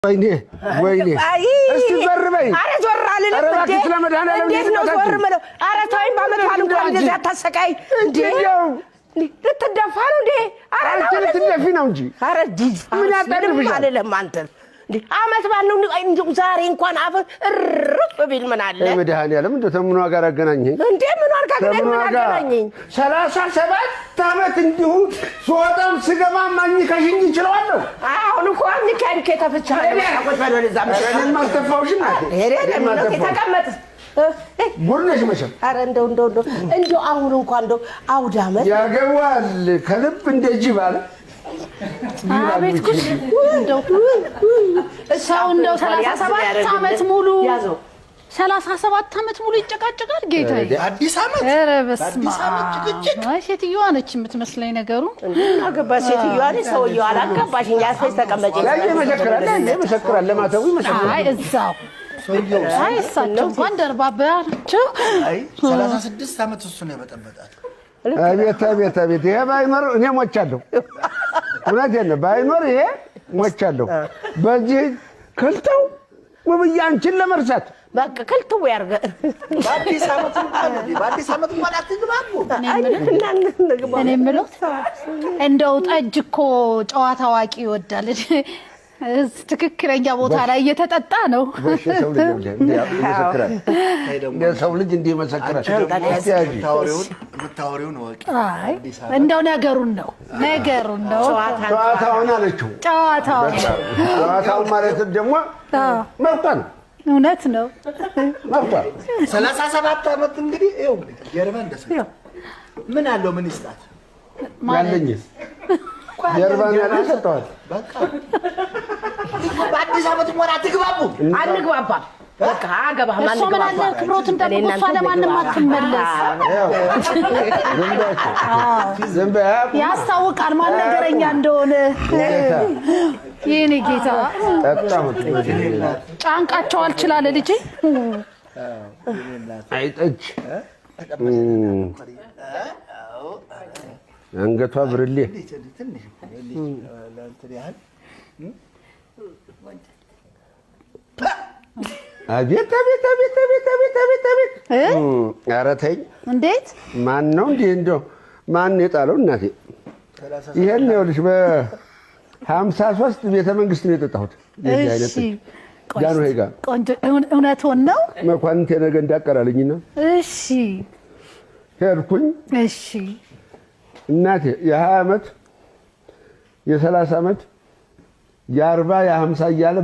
ወይኔ እስቲ ዘር በይ። አረ ዞር አልልም እንዴ እንዴት ነው ዞር የምለው? አረ ተወኝ። በዓመት በዓል እንኳን እንደዚህ አታሰቃይ እንዴ! ልትደፋ ነው እንዴ? አረ ልትደፊ ነው እንጂ። አረ ዲፋ ምን ያጠርብሻል? አይደለም አንተ እንዴ ዓመት በዓል ነው እንደው ዛሬ እንኳን አፍ እርፍ ቢል ምን አለ? መድኃኒዓለም እንደው ተምኗ ጋር አገናኘኝ እንዴ! ምን አገናኘኝ? 37 ዓመት እንዲሁ ሶጣም ስገባ ማኝ ከሽኝ ይችላልው። አሁን እንኳን ከንከ ተፈቻለሁ። ተቆጣዶ ለዛም እኔ ማስተፋውሽ ናት። ተቀመጥ ጉርነሽ መቼም። አረ እንደው አሁን እንኳን እንደው አውደ ዓመት ያገባል ከልብ እንደጂ ባለ አቤት ኩሽ እንደው ሰው እንደው 37 ዓመት ሙሉ 37 ዓመት ሙሉ ይጨቃጨቃል ጌታዬ። አዲስ ዓመት ኧረ በስመ አብ። አይ ሴትዮዋ ነች የምትመስለኝ ነገሩ። አገባ ሴትዮዋ ነች ሰውየው አላገባሽኝ። ያስፈስ ተቀመጪ መሰክራል ለማተው ይመሰክራል። አይ እዛው አይ እሳቸው እንኳን ደርባባቸው። አይ 36 ዓመት እሱ ነው የበጠበጣት። አቤት ይሄ ባይኖር እኔ ሞቻለሁ። እውነቴን ነው ባይኖር ይሄ ሞቻለሁ። በዚህ ክልተው ውብዬ አንቺን ለመርሳት በቃ ክልተው ያርገ በአዲስ ዓመት እንኳን አትግባቡ። እኔ የምለው እንደው ጠጅ እኮ ጨዋታ አዋቂ ይወዳል። ትክክለኛ ቦታ ላይ እየተጠጣ ነው። ሰው ልጅ እንዲህ መሰከራል። የምታወሪውን ወቂ። አይ እንደው ነገሩን ነው ጨዋታውን አለችው። ጨዋታውን ማለት ደግሞ መብቷ ነው። እውነት ነው መብቷ። 37 ዓመት እንግዲህ ይኸው ጀርባ እንደሰው ምን አለው ምን ይስጣት ያለኝስ ጀርባን ያለ ሰጠዋል። በቃ በአዲስ ዓመት እንኳን አትግባቡ። አንግባባም። በቃ አገባ ማን እሷ ምን አለ ክብሮትን ጠብቆ እሷ ለማንም አትመለስ። ያስታውቃል ማን ነገረኛ እንደሆነ። የኔ ጌታ ጫንቃቸው አልችላለ ልጄ አይጠጅ አንገቷ ብርሌ አቤት ኧረ ተይኝ። እንዴት ማን ነው እንዴ እንደው ማን የጣለው እናቴ? ይሄን ይኸውልሽ በ53 ቤተ መንግስት ነው የጠጣሁት። እሺ ጃኑ ሄጋ ቆንጆ እውነቱን ነው። መኳንንቴ ነገ እንዳቀራለኝና እሺ ሄድኩኝ። እሺ እናቴ የ20 ዓመት የ30 ዓመት የ40 የ50 እያለ